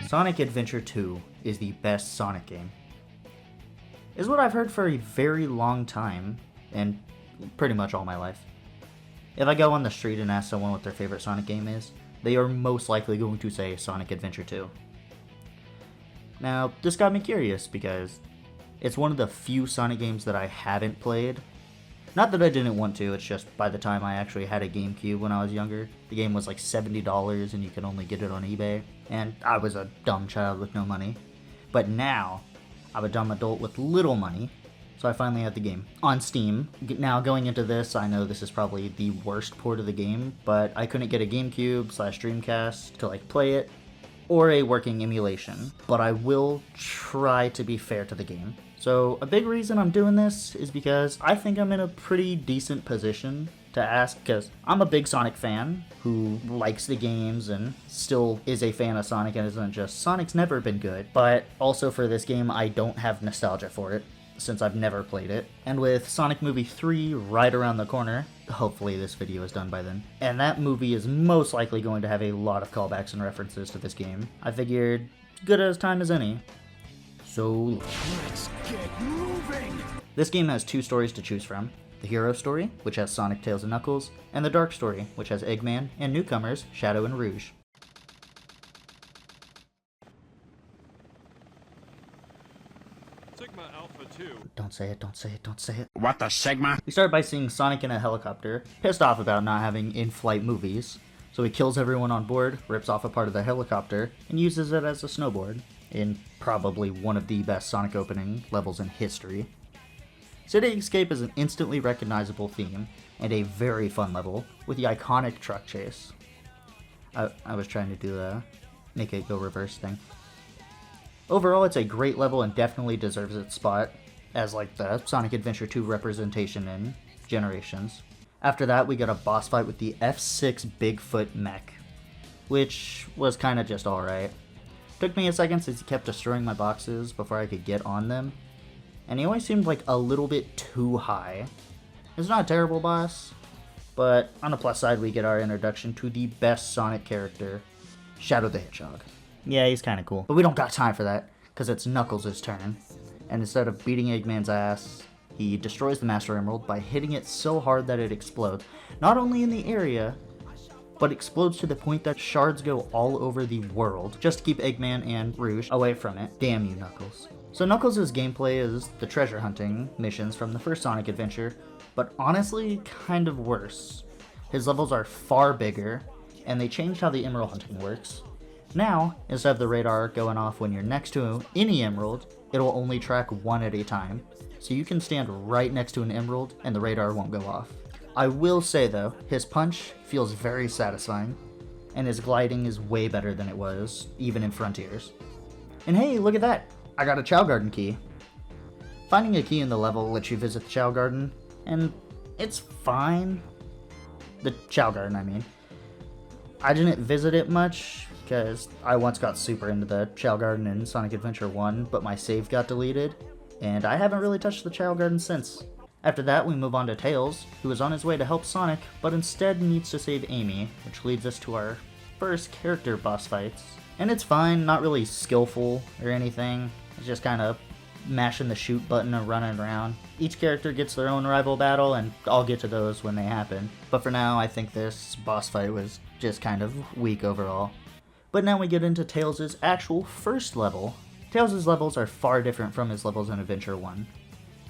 Sonic Adventure 2 is the best Sonic game. Is what I've heard for a very long time, and pretty much all my life. If I go on the street and ask someone what their favorite Sonic game is, they are most likely going to say Sonic Adventure 2. Now, this got me curious because it's one of the few Sonic games that I haven't played. Not that I didn't want to, it's just by the time I actually had a GameCube when I was younger, the game was like $70 and you could only get it on eBay, and I was a dumb child with no money. But now, I'm a dumb adult with little money, so I finally had the game on Steam. Now going into this, I know this is probably the worst port of the game, but I couldn't get a GameCube/Dreamcast to like play it, or a working emulation, but I will try to be fair to the game. So a big reason I'm doing this is because I think I'm in a pretty decent position to ask, because I'm a big Sonic fan who likes the games and still is a fan of Sonic and isn't just Sonic's never been good, but also for this game I don't have nostalgia for it since I've never played it. And with Sonic Movie 3 right around the corner, hopefully this video is done by then, and that movie is most likely going to have a lot of callbacks and references to this game, I figured good as time as any. So let's get moving! This game has two stories to choose from. The hero story, which has Sonic, Tails, and Knuckles, and the dark story, which has Eggman and newcomers Shadow and Rouge. Sigma Alpha 2. Don't say it, don't say it, don't say it. What the Sigma? We start by seeing Sonic in a helicopter, pissed off about not having in-flight movies, so he kills everyone on board, rips off a part of the helicopter, and uses it as a snowboard, in probably one of the best Sonic opening levels in history. City Escape is an instantly recognizable theme, and a very fun level, with the iconic truck chase. I was trying to do the make it go reverse thing. Overall, it's a great level and definitely deserves its spot as like the Sonic Adventure 2 representation in Generations. After that, we got a boss fight with the F6 Bigfoot mech, which was kind of just alright. Took me a second since he kept destroying my boxes before I could get on them, and he always seemed like a little bit too high. It's not a terrible boss, but on the plus side we get our introduction to the best Sonic character, Shadow the Hedgehog. Yeah, he's kinda cool, but we don't got time for that, because it's Knuckles' turn. And instead of beating Eggman's ass, he destroys the Master Emerald by hitting it so hard that it explodes. Not only in the area, but explodes to the point that shards go all over the world, just to keep Eggman and Rouge away from it. Damn you, Knuckles. So Knuckles' gameplay is the treasure hunting missions from the first Sonic Adventure, but honestly, kind of worse. His levels are far bigger, and they changed how the emerald hunting works. Now, instead of the radar going off when you're next to any emerald, it'll only track one at a time, so you can stand right next to an emerald and the radar won't go off. I will say though, his punch feels very satisfying, and his gliding is way better than it was, even in Frontiers. And hey, look at that! I got a Chao Garden key. Finding a key in the level lets you visit the Chao Garden, and it's fine. The Chao Garden, I mean. I didn't visit it much, because I once got super into the Chao Garden in Sonic Adventure 1, but my save got deleted, and I haven't really touched the Chao Garden since. After that, we move on to Tails, who is on his way to help Sonic, but instead needs to save Amy, which leads us to our first character boss fights. And it's fine, not really skillful or anything, it's just kind of mashing the shoot button and running around. Each character gets their own rival battle, and I'll get to those when they happen. But for now, I think this boss fight was just kind of weak overall. But now we get into Tails' actual first level. Tails' levels are far different from his levels in Adventure 1.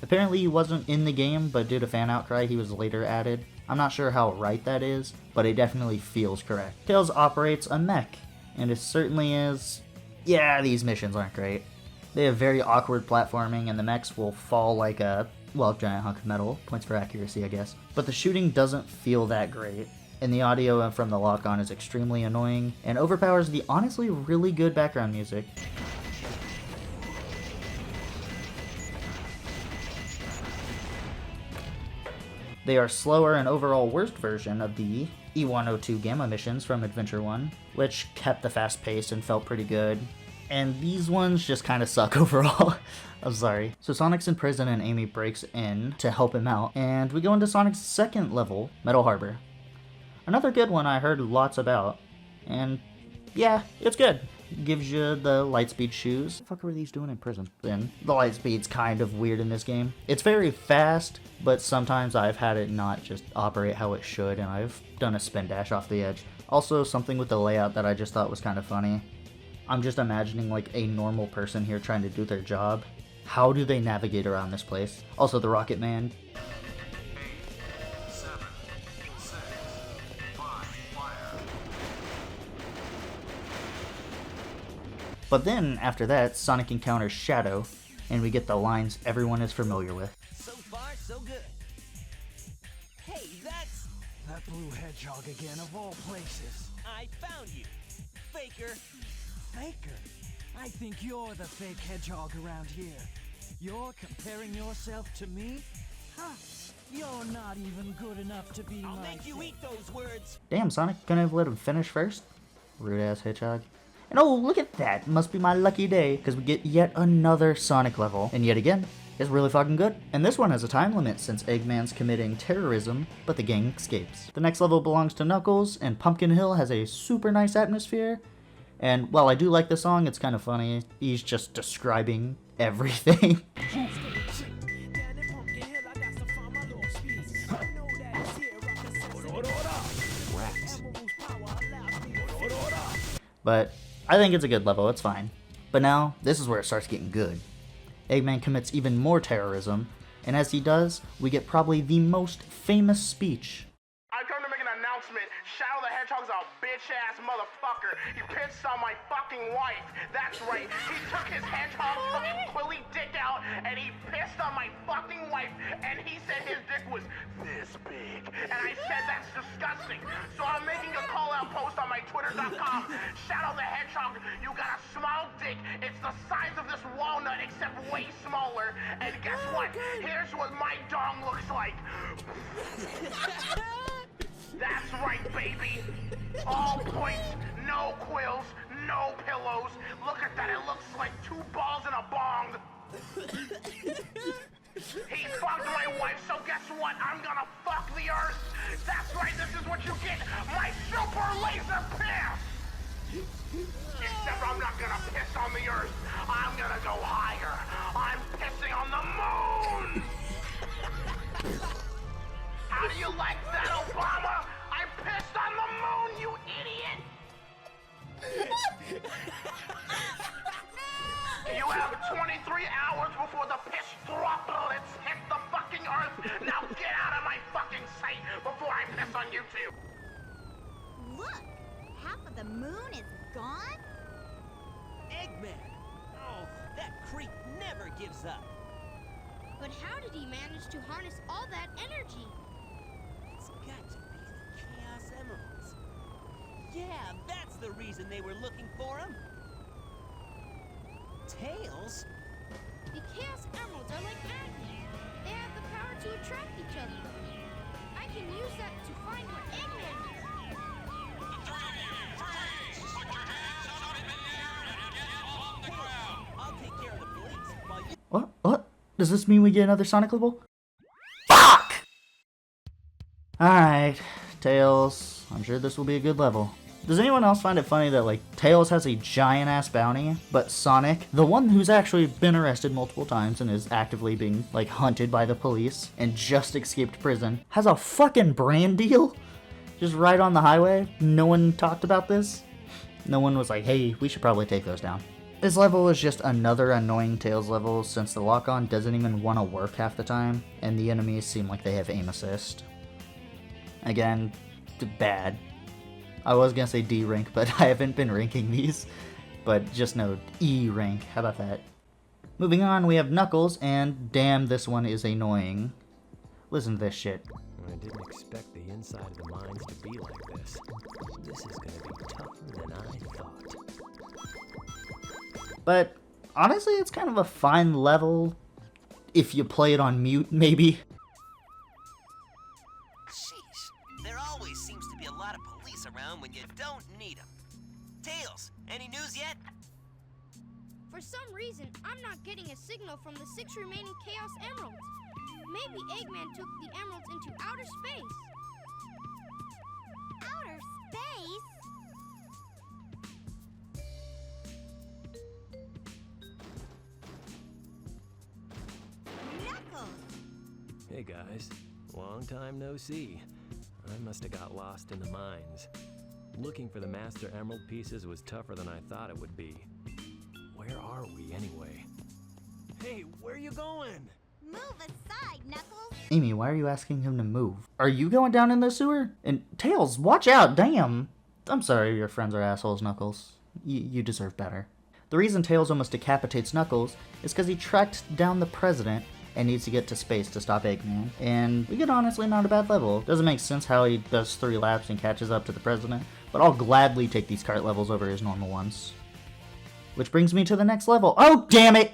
Apparently he wasn't in the game, but due to fan outcry he was later added. I'm not sure how right that is, but it definitely feels correct. Tails operates a mech, and it certainly is... yeah, these missions aren't great. They have very awkward platforming, and the mechs will fall like a, well, giant hunk of metal. Points for accuracy, I guess. But the shooting doesn't feel that great, and the audio from the lock-on is extremely annoying, and overpowers the honestly really good background music. They are slower and overall worst version of the E102 Gamma missions from Adventure 1, which kept the fast pace and felt pretty good. And these ones just kind of suck overall. I'm sorry. So Sonic's in prison and Amy breaks in to help him out, and we go into Sonic's second level, Metal Harbor. Another good one I heard lots about, and yeah, it's good. gives you the Lightspeed shoes. What the fuck were these doing in prison? Then the Lightspeed's kind of weird in this game. It's very fast, but sometimes I've had it not just operate how it should, and I've done a spin dash off the edge. Also, something with the layout that I just thought was kind of funny. I'm just imagining like a normal person here trying to do their job. How do they navigate around this place? Also, the Rocket Man. 8, 7, 6, 5, fire. But then, after that, Sonic encounters Shadow, and we get the lines everyone is familiar with. So far, so good. Hey, that's... That blue hedgehog again, of all places. I found you. Faker. Faker? I think you're the fake hedgehog around here. You're comparing yourself to me? Huh. You're not even good enough to be I'll my make you fake. eat those words. Damn, Sonic, couldn't have let him finish first? Rude ass hedgehog. And oh, look at that! Must be my lucky day, because we get yet another Sonic level. And yet again, it's really fucking good. And this one has a time limit since Eggman's committing terrorism, but the gang escapes. The next level belongs to Knuckles, and Pumpkin Hill has a super nice atmosphere. And while I do like the song, it's kind of funny. He's just describing everything. But I think it's a good level, it's fine. But now, this is where it starts getting good. Eggman commits even more terrorism, and as he does, we get probably the most famous speech. I come to make an announcement. Shadow the Hedgehog's a bitch-ass motherfucker. He pissed on my fucking wife. That's right. He took his hedgehog fucking quilly dick out and he pissed on my fucking wife, and he said his dick was this big. And I said that's disgusting. So I'm making a call-out post on my twitter.com. Shadow the Hedgehog, you got a small dick. It's the size of this walnut except way smaller. And guess what? Here's what my dong looks like. That's right, baby. All points, no quills, no pillows. Look at that, it looks like 2 balls in a bong. He fucked my wife, so guess what? I'm gonna fuck the earth. That's right, this is what you get. My super laser piss. Except I'm not gonna piss on the earth. I'm gonna go higher. I'm pissing on the moon. How do you like that, Obama? I pissed on the moon, you idiot! You have 23 hours before the piss droplets hit the fucking earth. Now get out of my fucking sight before I piss on you too. Look! Half of the moon is gone? Eggman. Oh, that creep never gives up. But how did he manage to harness all that energy? It's got to be the Chaos Emeralds. Yeah, that's the reason they were looking for him. Tails? The Chaos Emeralds are like magnets. They have the power to attract each other. I can use that to find where Eggman is. I'll take care of the police while you... What? Does this mean we get another Sonic level? Fuck! Alright, Tails. I'm sure this will be a good level. Does anyone else find it funny that, like, Tails has a giant-ass bounty, but Sonic, the one who's actually been arrested multiple times and is actively being, like, hunted by the police and just escaped prison, has a fucking brand deal? Just right on the highway? No one talked about this? No one was like, hey, we should probably take those down. This level is just another annoying Tails level since the lock-on doesn't even want to work half the time, and the enemies seem like they have aim assist. Again, bad. I was gonna say D rank, but I haven't been ranking these. But just know E rank, how about that? Moving on, we have Knuckles, and damn, this one is annoying. Listen to this shit. I didn't expect the inside of the mines to be like this. This is gonna be tougher than I thought. But honestly, it's kind of a fine level if you play it on mute, maybe. Sheesh, there always seems to be a lot of police around when you don't need them. Tails, any news yet? For some reason, I'm not getting a signal from the 6 remaining Chaos Emeralds. Maybe Eggman took the emeralds into outer space. Outer space? Hey guys, long time no see. I must have got lost in the mines. Looking for the Master Emerald pieces was tougher than I thought it would be. Where are we anyway? Hey, where you going? Move aside, Knuckles. Amy, why are you asking him to move? Are you going down in the sewer? And Tails, watch out, damn! I'm sorry your friends are assholes, Knuckles. You deserve better. The reason Tails almost decapitates Knuckles is because he tracked down the president and needs to get to space to stop Eggman. And we get honestly not a bad level. Doesn't make sense how he does 3 laps and catches up to the president, but I'll gladly take these kart levels over his normal ones. Which brings me to the next level. Oh, damn it!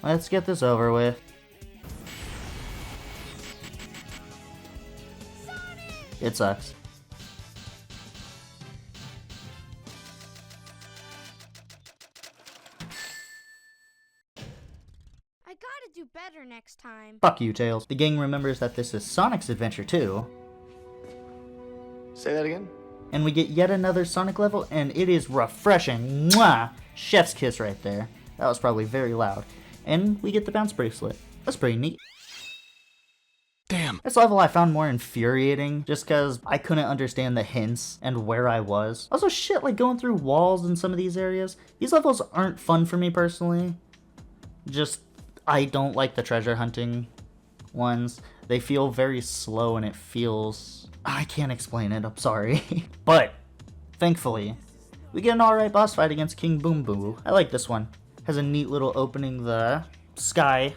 Let's get this over with. It sucks. I gotta do better next time. Fuck you, Tails. The gang remembers that this is Sonic's adventure too. Say that again? And we get yet another Sonic level, and it is refreshing. Mwah! Chef's kiss right there. That was probably very loud. And we get the bounce bracelet. That's pretty neat. Damn. This level I found more infuriating, just because I couldn't understand the hints and where I was. Also shit, like going through walls in some of these areas. These levels aren't fun for me personally. Just, I don't like the treasure hunting ones. They feel very slow and it feels... I can't explain it, I'm sorry. But, thankfully, we get an alright boss fight against King Boom Boo. I like this one. Has a neat little opening, the sky.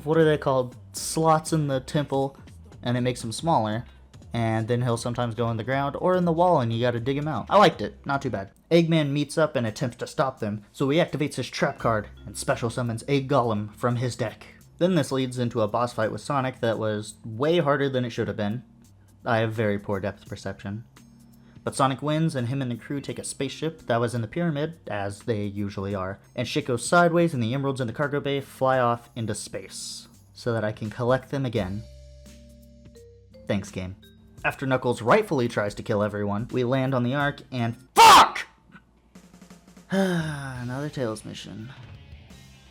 What are they called? Slots in the temple, and it makes him smaller. And then he'll sometimes go in the ground or in the wall and you gotta dig him out. I liked it, not too bad. Eggman meets up and attempts to stop them, so he activates his trap card and special summons Egg Golem from his deck. Then this leads into a boss fight with Sonic that was way harder than it should have been. I have very poor depth perception. But Sonic wins, and him and the crew take a spaceship that was in the pyramid, as they usually are, and shit goes sideways and the emeralds in the cargo bay fly off into space, so that I can collect them again. Thanks, game. After Knuckles rightfully tries to kill everyone, we land on the Ark and FUCK! Another Tails mission.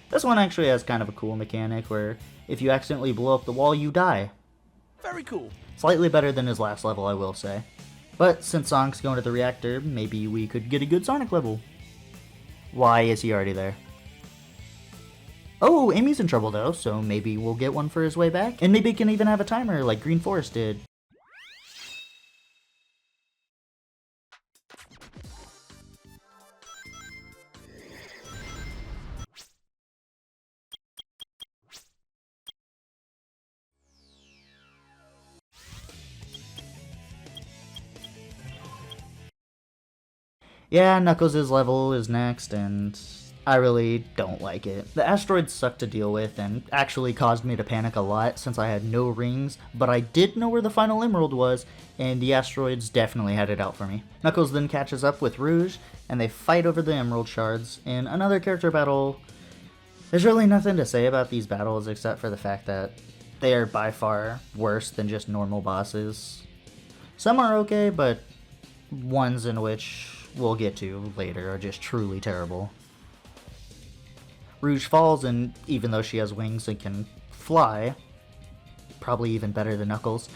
This one actually has kind of a cool mechanic where if you accidentally blow up the wall, you die. Very cool. Slightly better than his last level, I will say. But since Sonic's going to the reactor, maybe we could get a good Sonic level. Why is he already there? Oh, Amy's in trouble though, so maybe we'll get one for his way back. And maybe he can even have a timer like Green Forest did. Yeah, Knuckles' level is next, and I really don't like it. The asteroids suck to deal with and actually caused me to panic a lot since I had no rings, but I did know where the final emerald was, and the asteroids definitely had it out for me. Knuckles then catches up with Rouge, and they fight over the emerald shards in another character battle. There's really nothing to say about these battles except for the fact that they are by far worse than just normal bosses. Some are okay, but ones in which we'll get to later are just truly terrible. Rouge falls, and even though she has wings and can fly, probably even better than Knuckles,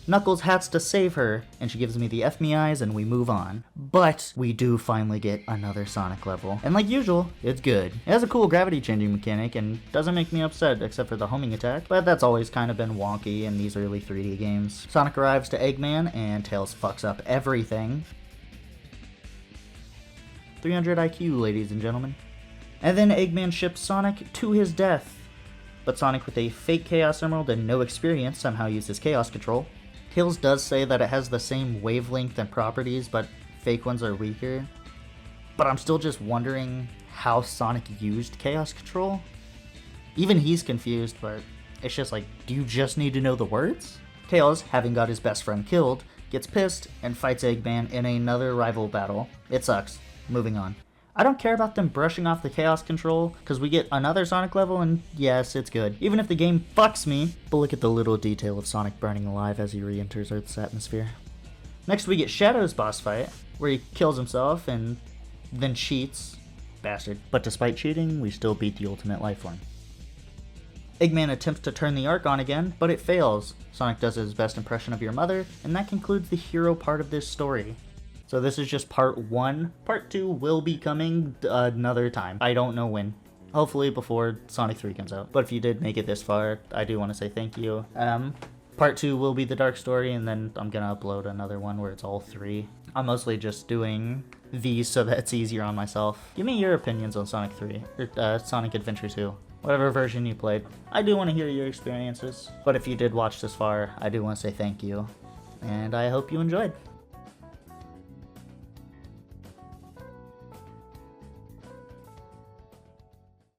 Knuckles has to save her, and she gives me the F me eyes and we move on. But we do finally get another Sonic level, and like usual, it's good. It has a cool gravity changing mechanic and doesn't make me upset except for the homing attack, but that's always kind of been wonky in these early 3D games. Sonic arrives to Eggman and Tails fucks up everything. 300 IQ, ladies and gentlemen. And then Eggman ships Sonic to his death. But Sonic, with a fake Chaos Emerald and no experience, somehow uses Chaos Control. Tails does say that it has the same wavelength and properties, but fake ones are weaker. But I'm still just wondering how Sonic used Chaos Control. Even he's confused, but it's just like, do you just need to know the words? Tails, having got his best friend killed, gets pissed and fights Eggman in another rival battle. It sucks. Moving on. I don't care about them brushing off the Chaos Control, because we get another Sonic level, and yes, it's good. Even if the game fucks me. But look at the little detail of Sonic burning alive as he re-enters Earth's atmosphere. Next we get Shadow's boss fight, where he kills himself and then cheats. Bastard. But despite cheating, we still beat the ultimate life form. Eggman attempts to turn the arc on again, but it fails. Sonic does his best impression of your mother, and that concludes the hero part of this story. So this is just part 1. Part 2 will be coming another time. I don't know when. Hopefully before Sonic 3 comes out. But if you did make it this far, I do want to say thank you. Part 2 will be the dark story, and then I'm gonna upload another one where it's all 3. I'm mostly just doing these so that it's easier on myself. Give me your opinions on Sonic 3, or Sonic Adventure 2. Whatever version you played. I do want to hear your experiences. But if you did watch this far, I do want to say thank you. And I hope you enjoyed.